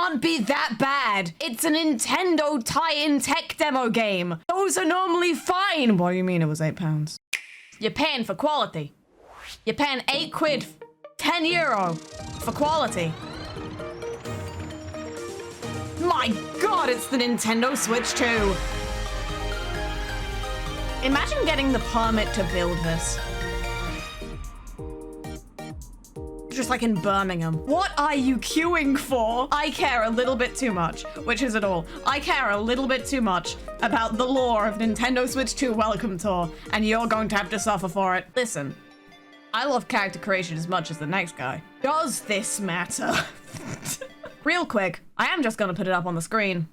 can't be that bad. It's a Nintendo tie-in tech demo game. Those are normally fine. What do you mean it was £8? You're paying for quality. You're paying 8 quid, 10 euro for quality. My God, it's the Nintendo Switch 2. Imagine getting the permit to build this. Just like in Birmingham. What are you queuing for? I care a little bit too much, which is it all. I care a little bit too much about the lore of Nintendo Switch 2 Welcome Tour, and you're going to have to suffer for it. Listen, I love character creation as much as the next guy. Does this matter? Real quick, I am just gonna put it up on the screen.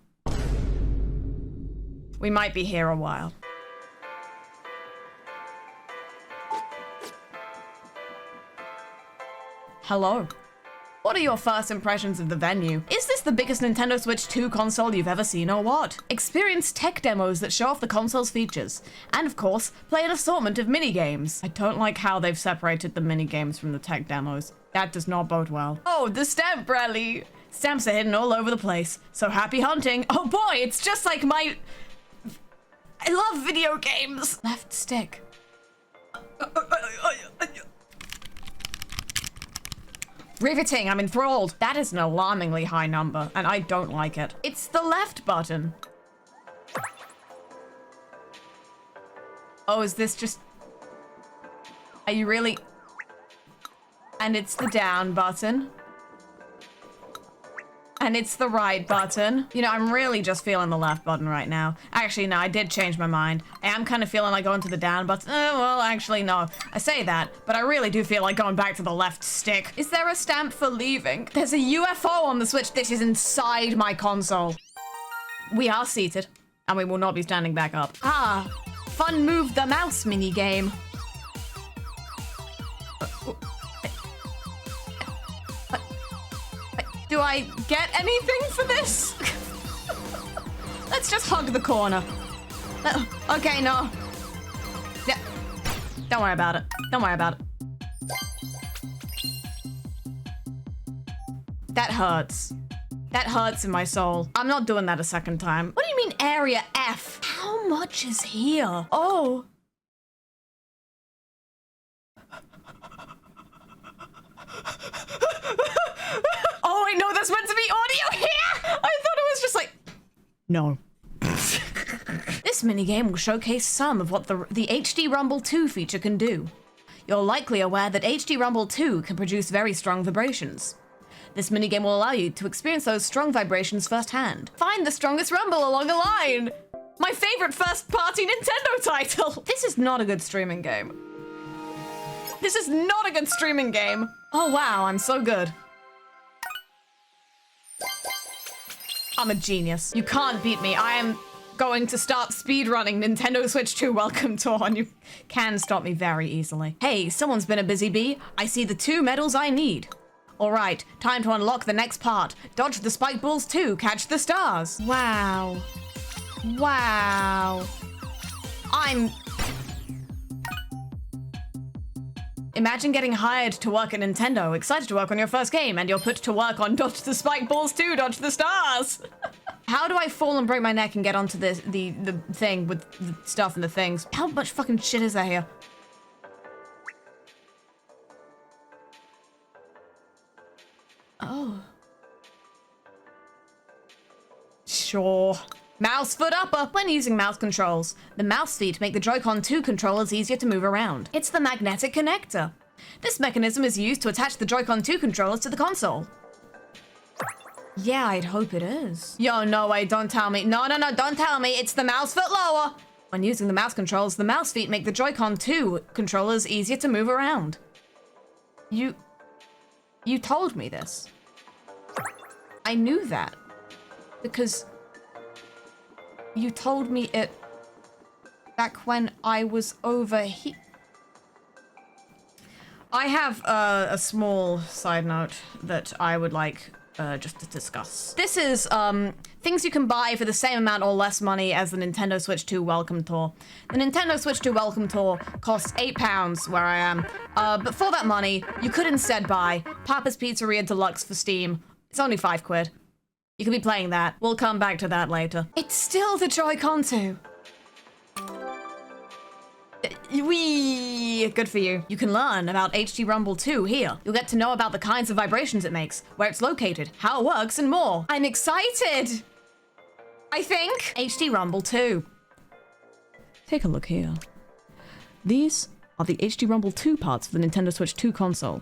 We might be here a while. Hello. What are your first impressions of the venue? Is this the biggest Nintendo Switch 2 console you've ever seen or what? Experience tech demos that show off the console's features. And of course, play an assortment of mini-games. I don't like how they've separated the mini-games from the tech demos. That does not bode well. Oh, the stamp rally! Stamps are hidden all over the place. So happy hunting. Oh boy, it's just like my... I love video games! Left stick. Riveting, I'm enthralled. That is an alarmingly high number, and I don't like it. It's the left button. Oh, is this just... Are you really... And it's the down button. And it's the right button. You know, I'm really just feeling the left button right now. Actually, no, I did change my mind. I am kind of feeling like going to the down button. Well, actually, no. I say that, but I really do feel like going back to the left stick. Is there a stamp for leaving? There's a UFO on the Switch. This is inside my console. We are seated, and we will not be standing back up. Ah, fun move the mouse minigame. Do I get anything for this? Let's just hug the corner. Okay, no. Yeah. Don't worry about it. Don't worry about it. That hurts. That hurts in my soul. I'm not doing that a second time. What do you mean area F? How much is here? Oh. Oh, I know that's meant to be audio here! I thought it was just like... No. This minigame will showcase some of what the HD Rumble 2 feature can do. You're likely aware that HD Rumble 2 can produce very strong vibrations. This minigame will allow you to experience those strong vibrations firsthand. Find the strongest rumble along a line! My favorite first-party Nintendo title! This is not a good streaming game. This is not a good streaming game. Oh wow, I'm so good. I'm a genius. You can't beat me. I am going to start speedrunning Nintendo Switch 2 Welcome Tour, and you can stop me very easily. Hey, someone's been a busy bee. I see the 2 medals I need. All right, time to unlock the next part. Dodge the spike balls too, catch the stars. Wow. Wow. Imagine getting hired to work at Nintendo, excited to work on your first game, and you're put to work on Dodge the Spike Balls too, Dodge the Stars! How do I fall and break my neck and get onto the thing with the stuff and the things? How much fucking shit is there here? Oh. Sure. Mouse foot upper. When using mouse controls, the mouse feet make the Joy-Con 2 controllers easier to move around. It's the magnetic connector. This mechanism is used to attach the Joy-Con 2 controllers to the console. Yeah, I'd hope it is. Yo, no way, don't tell me. No, don't tell me. It's the mouse foot lower. When using the mouse controls, the mouse feet make the Joy-Con 2 controllers easier to move around. You told me this. I knew that. Because you told me it back when I was over here. I have a small side note that I would like just to discuss. This is things you can buy for the same amount or less money as the Nintendo Switch 2 Welcome Tour. The Nintendo Switch 2 Welcome Tour costs £8 where I am, but for that money, you could instead buy Papa's Pizzeria Deluxe for Steam. It's only 5 quid. You could be playing that. We'll come back to that later. It's still the Joy-Con 2. Wee! Good for you. You can learn about HD Rumble 2 here. You'll get to know about the kinds of vibrations it makes, where it's located, how it works, and more. I'm excited! I think. HD Rumble 2. Take a look here. These are the HD Rumble 2 parts for the Nintendo Switch 2 console.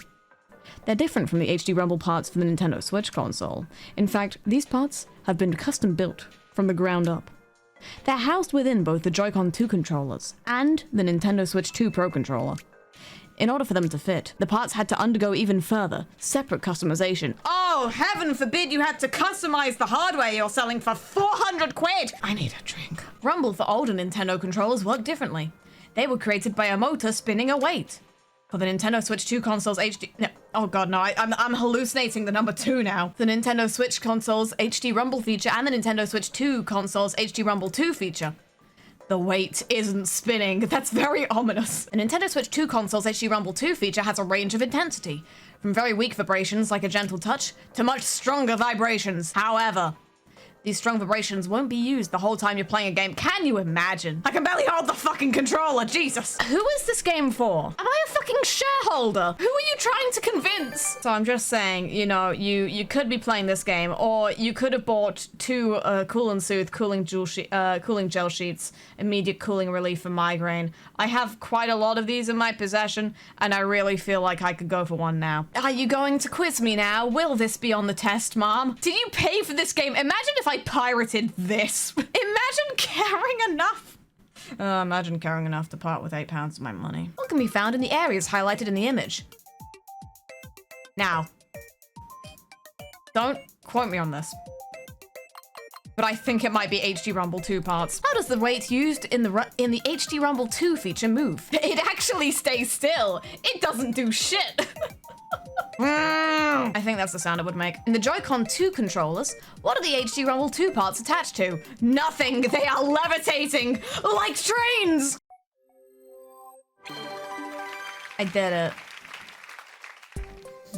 They're different from the HD Rumble parts for the Nintendo Switch console. In fact, these parts have been custom built from the ground up. They're housed within both the Joy-Con 2 controllers and the Nintendo Switch 2 Pro controller. In order for them to fit, the parts had to undergo even further, separate customization. Oh, heaven forbid you had to customize the hardware you're selling for 400 quid! I need a drink. Rumble for older Nintendo controllers worked differently. They were created by a motor spinning a weight. For the Nintendo Switch 2 console's HD... No, oh god, no, I'm hallucinating the number 2 now. The Nintendo Switch console's HD Rumble feature and the Nintendo Switch 2 console's HD Rumble 2 feature. The weight isn't spinning. That's very ominous. The Nintendo Switch 2 console's HD Rumble 2 feature has a range of intensity, from very weak vibrations like a gentle touch to much stronger vibrations. However, these strong vibrations won't be used the whole time you're playing a game. Can you imagine? I can barely hold the fucking controller, Jesus. Who is this game for? Am I a fucking shareholder? Who are you trying to convince? So I'm just saying, you know, you could be playing this game, or you could have bought 2 Cool and Soothe cooling gel sheets, immediate cooling relief for migraine. I have quite a lot of these in my possession, and I really feel like I could go for one now. Are you going to quiz me now? Will this be on the test, Mom? Did you pay for this game? Imagine if I pirated this. Imagine caring enough. Imagine caring enough to part with £8 of my money. What can be found in the areas highlighted in the image? Now, don't quote me on this, but I think it might be HD Rumble 2 parts. How does the weight used in the HD Rumble 2 feature move? It actually stays still. It doesn't do shit. I think that's the sound it would make. In the Joy-Con 2 controllers, what are the HD Rumble 2 parts attached to? Nothing! They are levitating like trains! I did it.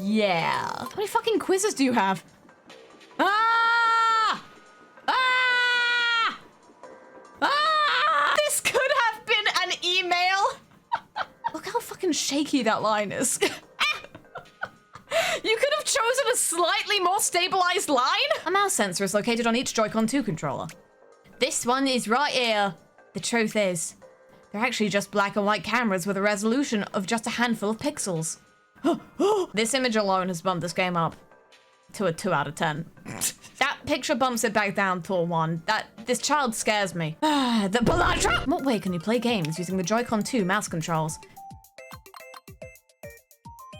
Yeah. How many fucking quizzes do you have? Ah! Ah! Ah! This could have been an email. Look how fucking shaky that line is. You could have chosen a slightly more stabilized line? A mouse sensor is located on each Joy-Con 2 controller. This one is right here. The truth is, they're actually just black and white cameras with a resolution of just a handful of pixels. This image alone has bumped this game up to a 2 out of 10. That picture bumps it back down to a 1. This child scares me. The Baladra! What way can you play games using the Joy-Con 2 mouse controls?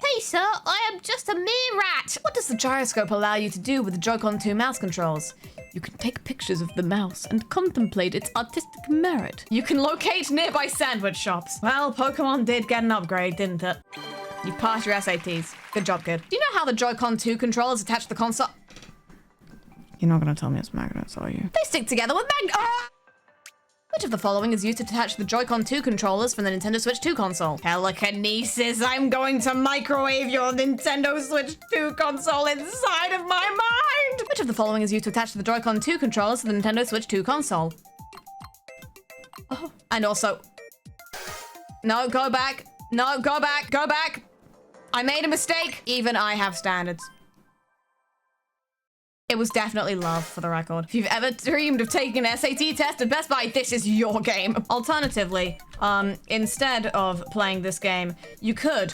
Hey sir, I am just a mere rat! What does the gyroscope allow you to do with the Joy-Con 2 mouse controls? You can take pictures of the mouse and contemplate its artistic merit. You can locate nearby sandwich shops. Well, Pokemon did get an upgrade, didn't it? You passed your SATs. Good job, kid. Do you know how the Joy-Con 2 controllers attach to the console? You're not gonna tell me it's magnets, are you? They stick together with Which of the following is used to attach the Joy-Con 2 controllers from the Nintendo Switch 2 console? Telekinesis, I'm going to microwave your Nintendo Switch 2 console inside of my mind! Which of the following is used to attach the Joy-Con 2 controllers to the Nintendo Switch 2 console? Oh, and also... No, go back. No, go back. Go back. I made a mistake. Even I have standards. It was definitely love, for the record. If you've ever dreamed of taking an SAT test at Best Buy, this is your game. Alternatively, instead of playing this game, you could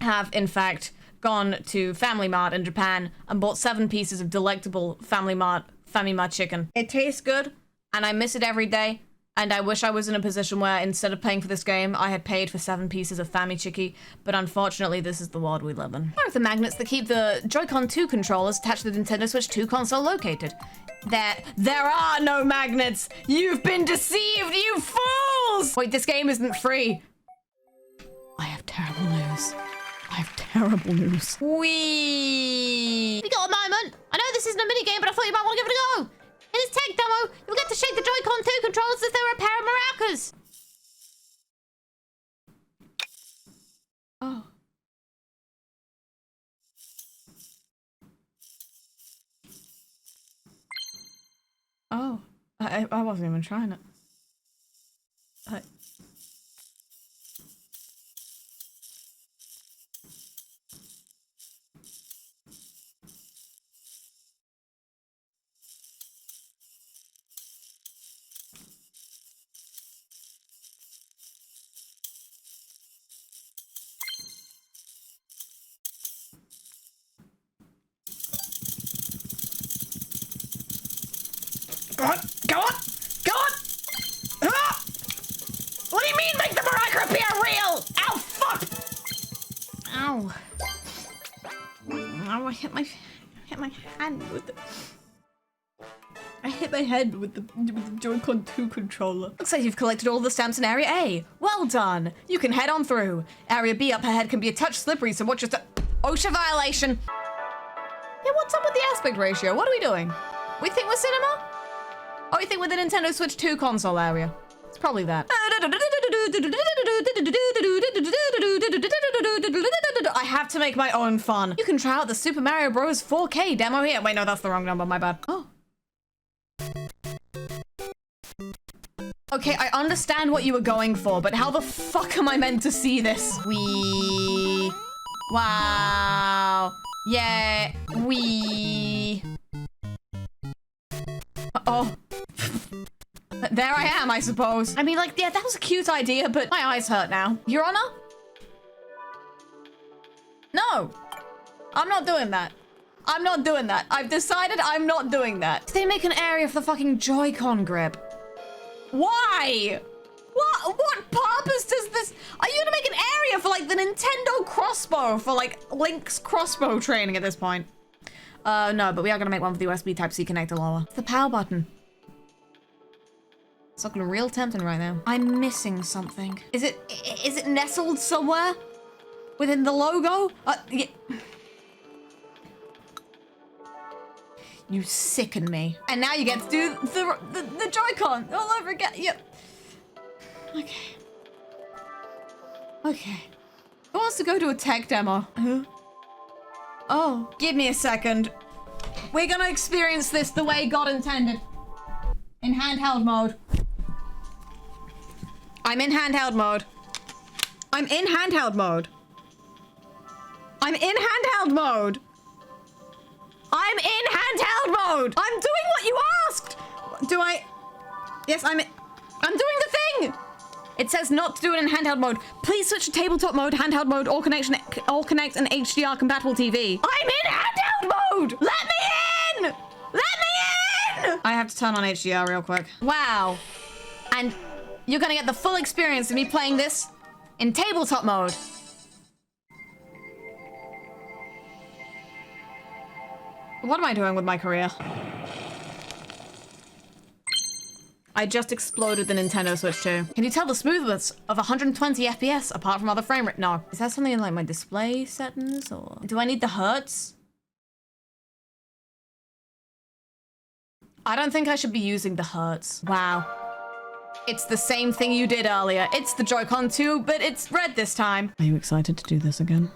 have, in fact, gone to FamilyMart in Japan and bought 7 pieces of delectable FamiMart chicken. It tastes good, and I miss it every day. And I wish I was in a position where instead of paying for this game, I had paid for 7 pieces of Fami Chicky, but unfortunately this is the world we live in. Where are the magnets that keep the Joy-Con 2 controllers attached to the Nintendo Switch 2 console located? There are no magnets! You've been deceived, you fools! Wait, this game isn't free. I have terrible news. I have terrible news. We got a moment. I know this isn't a minigame, but I thought you might want to give it a go. In this tech demo, you'll get to shake the Joy-Con 2 controllers as if they were a pair of maracas. Oh. Oh, I wasn't even trying it. Go on! Go on! Go on! Ah! What do you mean make the marker appear real? Ow, fuck! Ow. Ow, I hit my hand with the... I hit my head with the Joy-Con 2 controller. Looks like you've collected all the stamps in Area A. Well done. You can head on through. Area B up ahead can be a touch slippery, so watch your OSHA violation. Yeah, what's up with the aspect ratio? What are we doing? We think we're cinema? Oh, you think we're the Nintendo Switch 2 console area? It's probably that. I have to make my own fun. You can try out the Super Mario Bros. 4K demo here. Wait, no, that's the wrong number. My bad. Oh. Okay, I understand what you were going for, but how the fuck am I meant to see this? Wee. Wow. Yeah. Wee. Oh. There I am, I suppose. I mean, like, yeah, that was a cute idea, but my eyes hurt now. Your Honor? No. I'm not doing that. I'm not doing that. I've decided I'm not doing that. Did they make an area for the fucking Joy-Con grip? Why? What purpose does this... Are you gonna make an area for, like, the Nintendo crossbow for, like, Link's crossbow training at this point? No, but we are gonna make one for the USB Type-C connector lower. The power button. It's looking real tempting right now. I'm missing something. Is it nestled somewhere? Within the logo? Yeah. You sicken me. And now you get to do the Joy-Con all over again. Yep. Okay. Okay. Who wants to go to a tech demo? Huh? Oh, give me a second. We're gonna experience this the way God intended. In handheld mode. I'm in handheld mode. I'm in handheld mode. I'm in handheld mode. I'm in handheld mode. I'm doing what you asked. Do I? Yes, I'm doing the thing. It says not to do it in handheld mode. Please switch to tabletop mode, handheld mode, or connect an HDR compatible TV. I'm in handheld mode. Let me in. Let me in. I have to turn on HDR real quick. Wow. And you're gonna get the full experience of me playing this in tabletop mode. What am I doing with my career? I just exploded the Nintendo Switch 2. Can you tell the smoothness of 120 FPS apart from other frame rate? No. Is that something in like my display settings or do I need the hertz? I don't think I should be using the hertz. Wow. It's the same thing you did earlier. It's the Joy-Con 2, but it's red this time. Are you excited to do this again?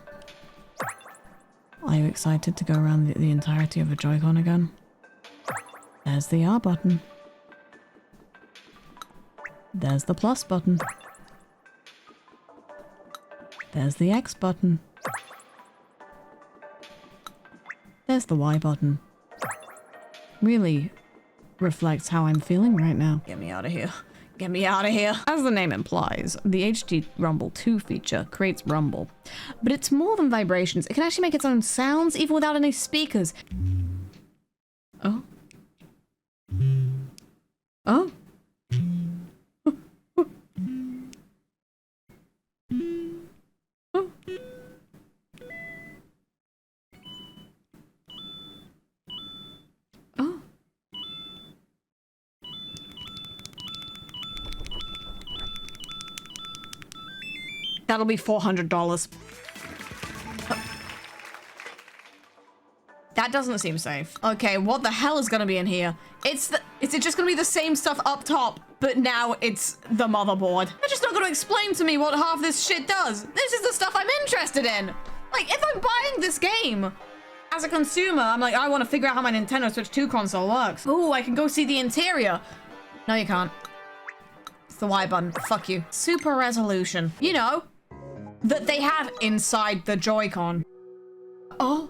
Are you excited to go around the entirety of a Joy-Con again? There's the R button. There's the plus button. There's the X button. There's the Y button. Really reflects how I'm feeling right now. Get me out of here. Get me out of here. As the name implies, the HD Rumble 2 feature creates rumble. But it's more than vibrations. It can actually make its own sounds, even without any speakers. Oh. Oh. That'll be $400. That doesn't seem safe. Okay, what the hell is gonna be in here? Is it just gonna be the same stuff up top, but now it's the motherboard? They're just not gonna explain to me what half this shit does. This is the stuff I'm interested in. Like, if I'm buying this game As a consumer, I'm like, I want to figure out how my Nintendo Switch 2 console works. Ooh, I can go see the interior. No, you can't. It's the Y button. Fuck you. Super resolution. You know, that they have inside the Joy-Con. Oh.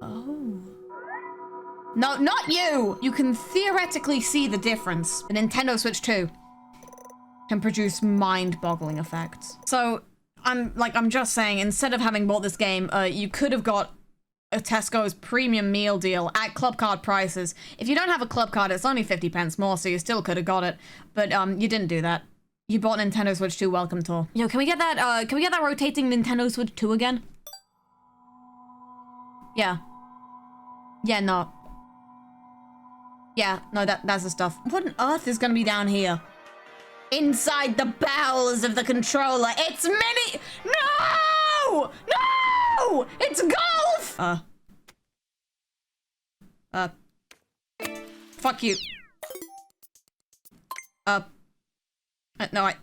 Oh. No, not you! You can theoretically see the difference. The Nintendo Switch 2 can produce mind-boggling effects. So, I'm just saying, instead of having bought this game, you could have got a Tesco's premium meal deal at club card prices. If you don't have a club card, it's only 50 pence more, so you still could have got it. But, you didn't do that. You bought Nintendo Switch 2 welcome tour. Yo, can we get that rotating Nintendo Switch 2 again? Yeah. Yeah, no. Yeah, no, that's the stuff. What on earth is gonna be down here? Inside the bowels of the controller. It's mini. No! No! It's golf! Fuck you. No, I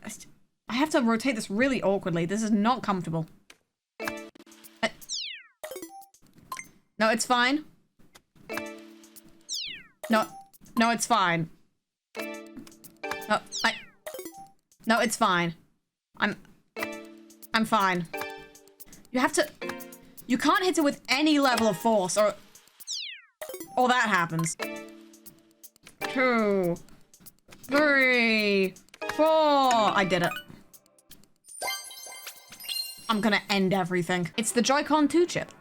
have to rotate this really awkwardly. This is not comfortable. No, it's fine. No, it's fine. No, it's fine. I'm fine. You can't hit it with any level of force or that happens. 2, 3, 4. I did it. I'm gonna end everything. It's the Joy-Con 2 chip.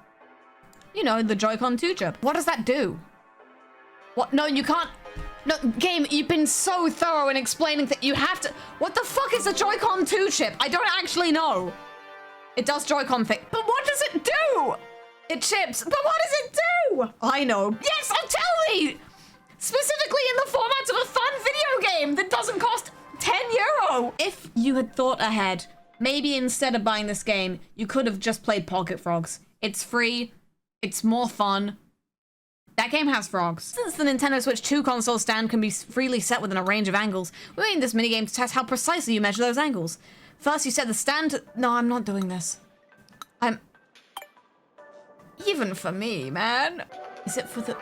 You know, the Joy-Con 2 chip. What does that do? What? No, you can't. No, game, you've been so thorough in explaining that you have to. What the fuck is a Joy-Con 2 chip? I don't actually know. It does Joy-Con thing. But what does it do? It chips. But what does it do? I know. Yes, tell me! Specifically in the format of a fun video game that doesn't cost 10 euro. If you had thought ahead, maybe instead of buying this game, you could have just played Pocket Frogs. It's free. It's more fun. That game has frogs. Since the Nintendo Switch 2 console stand can be freely set within a range of angles, we made this minigame to test how precisely you measure those angles. First, you set the stand to... No, I'm not doing this. Even for me, man. Is it for the...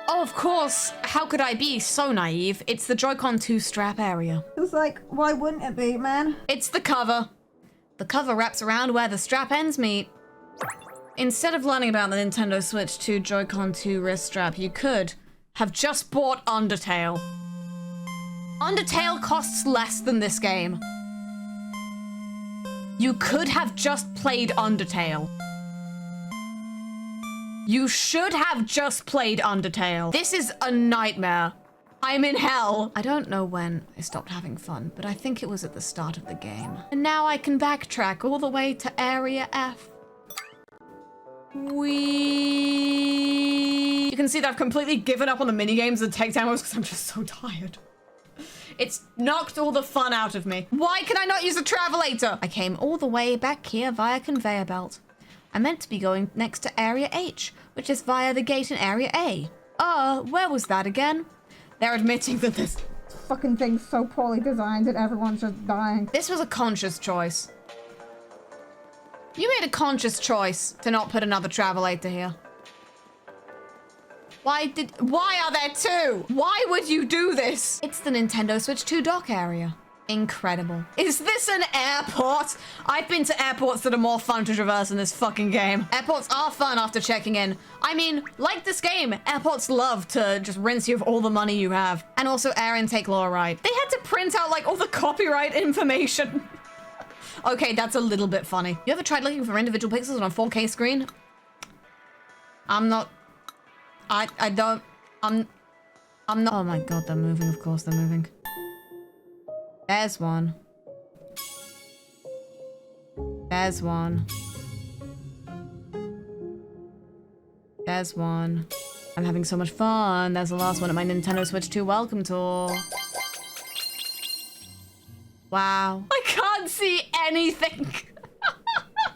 Oh, of course. How could I be so naive? It's the Joy-Con 2 strap area. It was like, why wouldn't it be, man? It's the cover. The cover wraps around where the strap ends meet. Instead of learning about the Nintendo Switch 2 Joy-Con 2 wrist strap, you could have just bought Undertale. Undertale costs less than this game. You could have just played Undertale. You should have just played Undertale. This is a nightmare. I'm in hell. I don't know when I stopped having fun, but I think it was at the start of the game. And now I can backtrack all the way to Area F. You can see that I've completely given up on the minigames and tech demos because I'm just so tired. It's knocked all the fun out of me. Why can I not use a travelator? I came all the way back here via conveyor belt. I meant to be going next to Area H, which is via the gate in Area A. Where was that again? They're admitting that this Fucking thing's so poorly designed that everyone's just dying. This was a conscious choice. You made a conscious choice to not put another travelator here. Why are there two? Why would you do this? It's the Nintendo Switch 2 dock area. Incredible. Is this an airport? I've been to airports that are more fun to traverse in this fucking game. Airports are fun after checking in. I mean, like this game, airports love to just rinse you of all the money you have. And also air intake law right. They had to print out like all the copyright information. Okay, that's a little bit funny. You ever tried looking for individual pixels on a 4K screen? I'm not... I'm not... Oh my god, they're moving. Of course they're moving. There's one. There's one. There's one. I'm having so much fun. There's the last one at my Nintendo Switch 2 welcome tour. Wow. I can't see anything.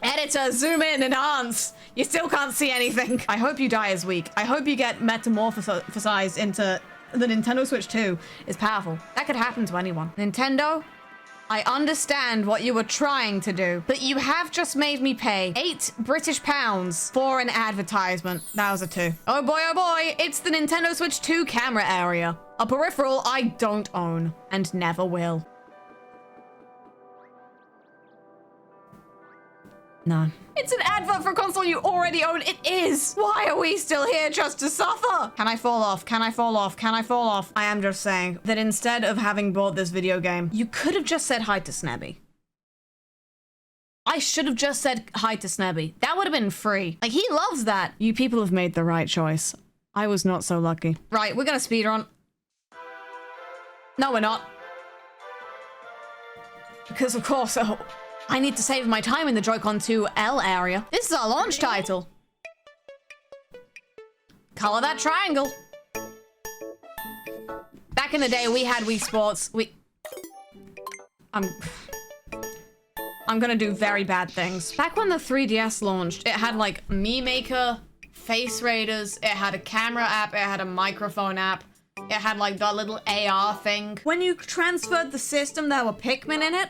Editor, zoom in, enhance. You still can't see anything. I hope you die as weak. I hope you get metamorphosized into the Nintendo Switch 2 is powerful. That could happen to anyone. Nintendo, I understand what you were trying to do, but you have just made me pay £8 for an advertisement. That was a 2. Oh boy, it's the Nintendo Switch 2 camera area. A peripheral I don't own and never will. No. It's an advert for a console you already own. It is. Why are we still here just to suffer? Can I fall off? Can I fall off? Can I fall off? I am just saying that instead of having bought this video game, you could have just said hi to Snebby. I should have just said hi to Snebby. That would have been free. Like, he loves that. You people have made the right choice. I was not so lucky. Right, we're gonna speedrun. No, we're not. Because of course, I need to save my time in the Joy-Con 2L area. This is our launch title. Color that triangle. Back in the day, we had Wii Sports. I'm gonna do very bad things. Back when the 3DS launched, it had like Me Maker, Face Raiders, it had a camera app, it had a microphone app, it had like the little AR thing. When you transferred the system, there were Pikmin in it.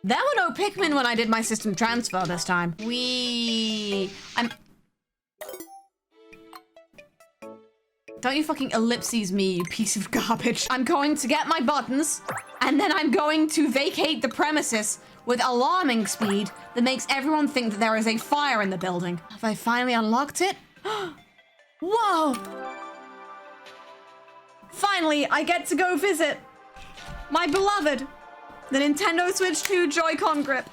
There were no Pikmin when I did my system transfer this time. Don't you fucking ellipses me, you piece of garbage. I'm going to get my buttons, and then I'm going to vacate the premises with alarming speed that makes everyone think that there is a fire in the building. Have I finally unlocked it? Whoa! Finally, I get to go visit my beloved, the Nintendo Switch 2 Joy-Con grip.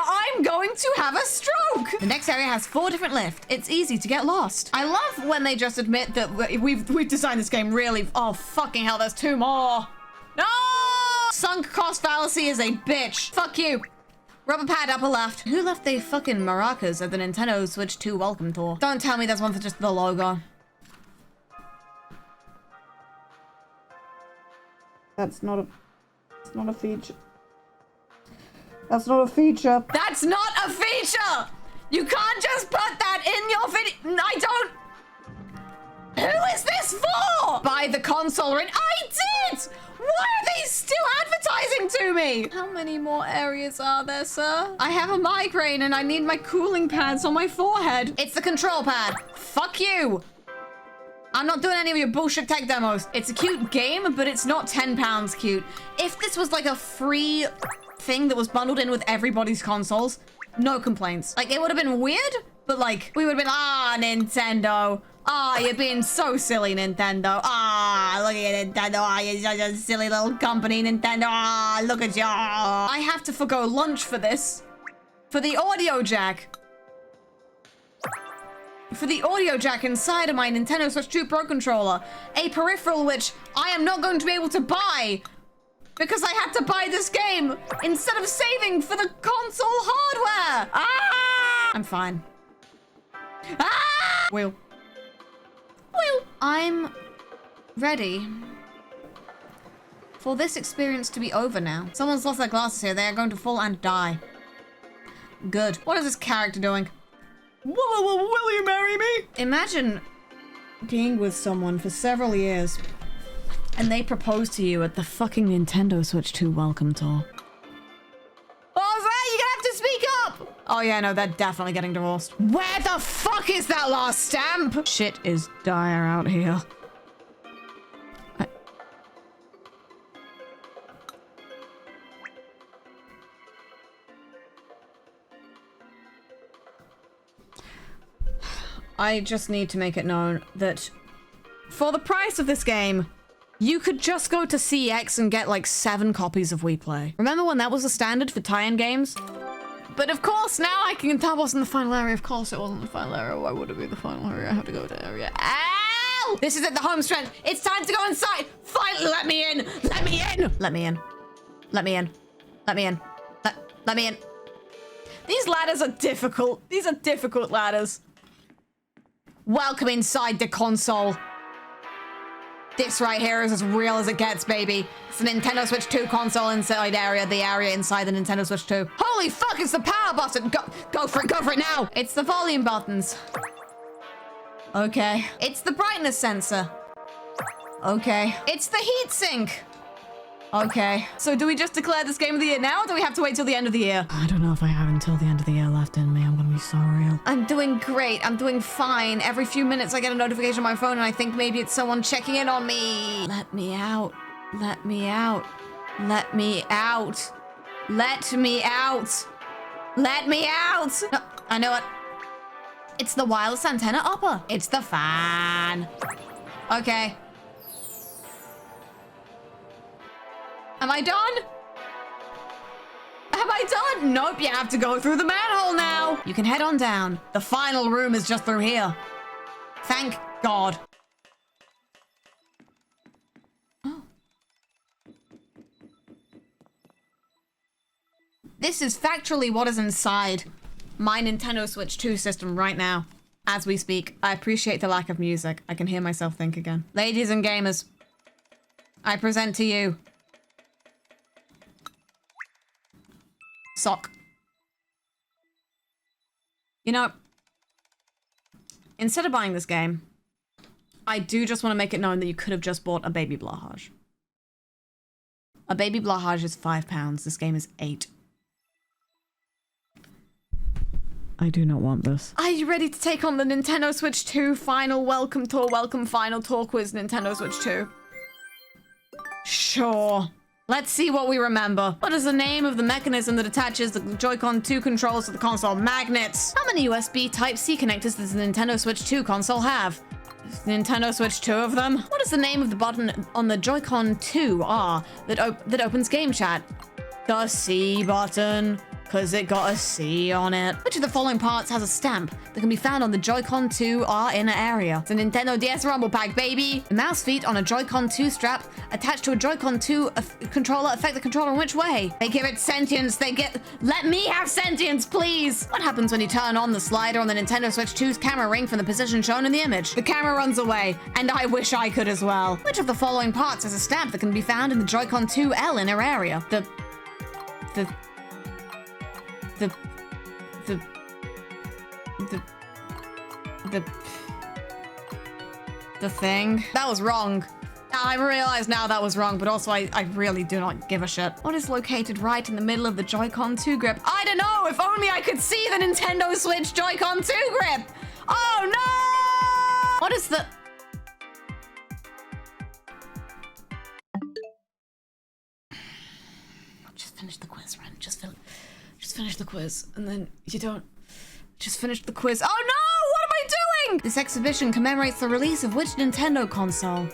I'm going to have a stroke. The next area has 4 different lifts. It's easy to get lost. I love when they just admit that we've designed this game really. Oh, fucking hell, there's 2 more. No! Sunk cost fallacy is a bitch. Fuck you. Rubber pad upper left. Who left the fucking maracas at the Nintendo Switch 2 welcome tour? Don't tell me there's one for just the logo. That's not a feature. That's not a feature. That's not a feature! You can't just put that in your video. I don't. Who is this for? Buy the console, Rin. I did! Why are they still advertising to me? How many more areas are there, sir? I have a migraine and I need my cooling pads on my forehead. It's the control pad. Fuck you. I'm not doing any of your bullshit tech demos. It's a cute game, but it's not £10 cute. If this was like a free thing that was bundled in with everybody's consoles, no complaints. Like, it would have been weird, but like, we would have been, Nintendo. You're being so silly, Nintendo. Look at you, Nintendo. You're such a silly little company, Nintendo. Look at you. I have to forgo lunch for this. For the audio jack. For the audio jack inside of my Nintendo Switch 2 Pro Controller. A peripheral which I am not going to be able to buy because I had to buy this game instead of saving for the console hardware. I'm fine. Will. I'm ready for this experience to be over now. Someone's lost their glasses here. They are going to fall and die. Good. What is this character doing? Will you marry me? Imagine being with someone for several years and they propose to you at the fucking Nintendo Switch 2 welcome tour. Oh, you're gonna have to speak up! Oh yeah, no, they're definitely getting divorced. Where the fuck is that last stamp? Shit is dire out here. I just need to make it known that for the price of this game, you could just go to CX and get like 7 copies of Wii Play. Remember when that was the standard for tie-in games? But of course, now I can... That wasn't the final area. Of course it wasn't the final area. Why would it be the final area? I have to go to area. Ow! This is at the home stretch. It's time to go inside. Finally, let me in. Let me in. Let me in. Let me in. Let me in. Let me in. These ladders are difficult. These are difficult ladders. Welcome inside the console. This right here is as real as it gets, baby. It's the Nintendo Switch 2 console inside area, the area inside the Nintendo Switch 2. Holy fuck, it's the power button. Go for it now. It's the volume buttons. Okay. It's the brightness sensor. Okay. It's the heat sink. Okay. So do we just declare this game of the year now, or do we have to wait till the end of the year? I don't know if I have until the end of the year left in me. I'm gonna be so real. I'm doing great. I'm doing fine. Every few minutes I get a notification on my phone and I think maybe it's someone checking in on me. Let me out. Let me out. Let me out. Let me out. Let me out. No, I know it. It's the wireless antenna upper. It's the fan. Okay. Am I done? Am I done? Nope, you have to go through the manhole now. You can head on down. The final room is just through here. Thank God. Oh. This is factually what is inside my Nintendo Switch 2 system right now, as we speak. I appreciate the lack of music. I can hear myself think again. Ladies and gamers, I present to you sock. You know, instead of buying this game, I do just want to make it known that you could have just bought a baby Blahage. A baby Blahage is £5. This game is $8. I do not want this. Are you ready to take on the Nintendo Switch 2 final welcome tour, final tour quiz Nintendo Switch 2? Sure. Let's see what we remember. What is the name of the mechanism that attaches the Joy-Con 2 controls to the console? Magnets. How many USB Type-C connectors does the Nintendo Switch 2 console have? Nintendo Switch 2 of them? What is the name of the button on the Joy-Con 2R that opens Game Chat? The C button. Because it got a C on it. Which of the following parts has a stamp that can be found on the Joy-Con 2R inner area? It's a Nintendo DS Rumble Pack, baby! The mouse feet on a Joy-Con 2 strap attached to a Joy-Con 2 controller affect the controller in which way? They give it sentience, let me have sentience, please! What happens when you turn on the slider on the Nintendo Switch 2's camera ring from the position shown in the image? The camera runs away, and I wish I could as well. Which of the following parts has a stamp that can be found in the Joy-Con 2L inner area? The thing. That was wrong. I realize now that was wrong, but also I really do not give a shit. What is located right in the middle of the Joy-Con 2 grip? I don't know! If only I could see the Nintendo Switch Joy-Con 2 grip! Oh no! What is the... Just finish the quiz, Ren. Just finish the quiz, and then you don't... Just finish the quiz. Oh no! What am I doing? This exhibition commemorates the release of which Nintendo console?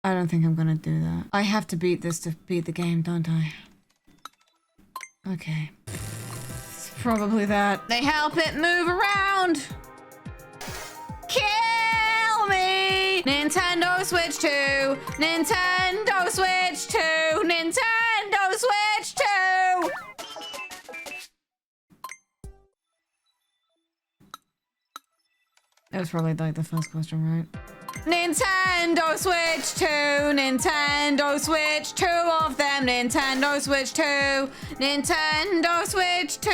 I don't think I'm gonna do that. I have to beat this to beat the game, don't I? Okay. It's probably that. They help it move around! Kill me! Nintendo Switch 2! Nintendo Switch 2! Nintendo Switch 2! It was probably like the first question, right? Nintendo Switch 2! Nintendo Switch 2 of them! Nintendo Switch 2! Nintendo Switch 2!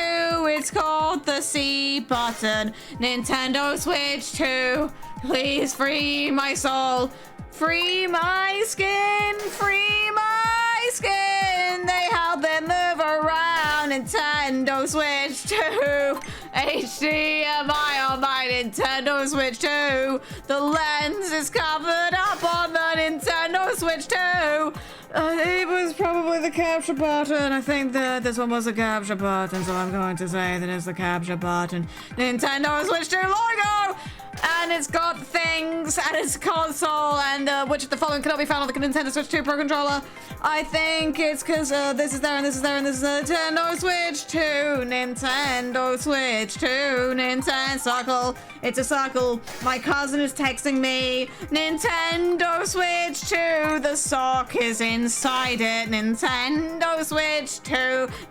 It's called the C button! Nintendo Switch 2! Please free my soul! Free my skin! Free my skin! They help it move around! Nintendo Switch 2! HDMI on my Nintendo Switch 2! The lens is covered up on the Nintendo Switch 2! It was probably the capture button. I think that this one was a capture button, so I'm going to say that it's the capture button. Nintendo Switch 2 logo! And it's got things, and it's a console, and which of the following cannot be found on the Nintendo Switch 2 Pro Controller. I think it's because this is there, and this is there, and this is a Nintendo Switch 2. Nintendo Switch 2. Nintendo circle. It's a circle. My cousin is texting me. Nintendo Switch 2. The sock is inside it. Nintendo Switch 2.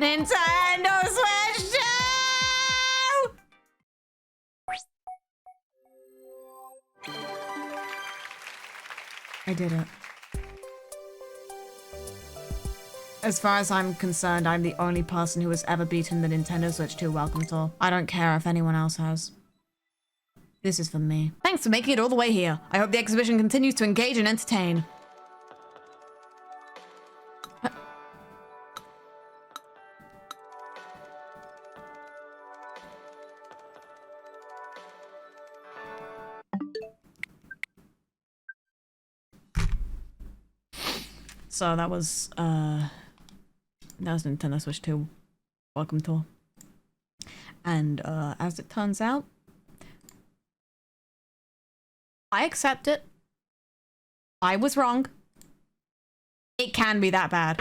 Nintendo Switch 2. I did it. As far as I'm concerned, I'm the only person who has ever beaten the Nintendo Switch 2 Welcome Tour. I don't care if anyone else has. This is for me. Thanks for making it all the way here. I hope the exhibition continues to engage and entertain. So that was Nintendo Switch 2 Welcome Tour. And as it turns out, I accept it. I was wrong. It can be that bad.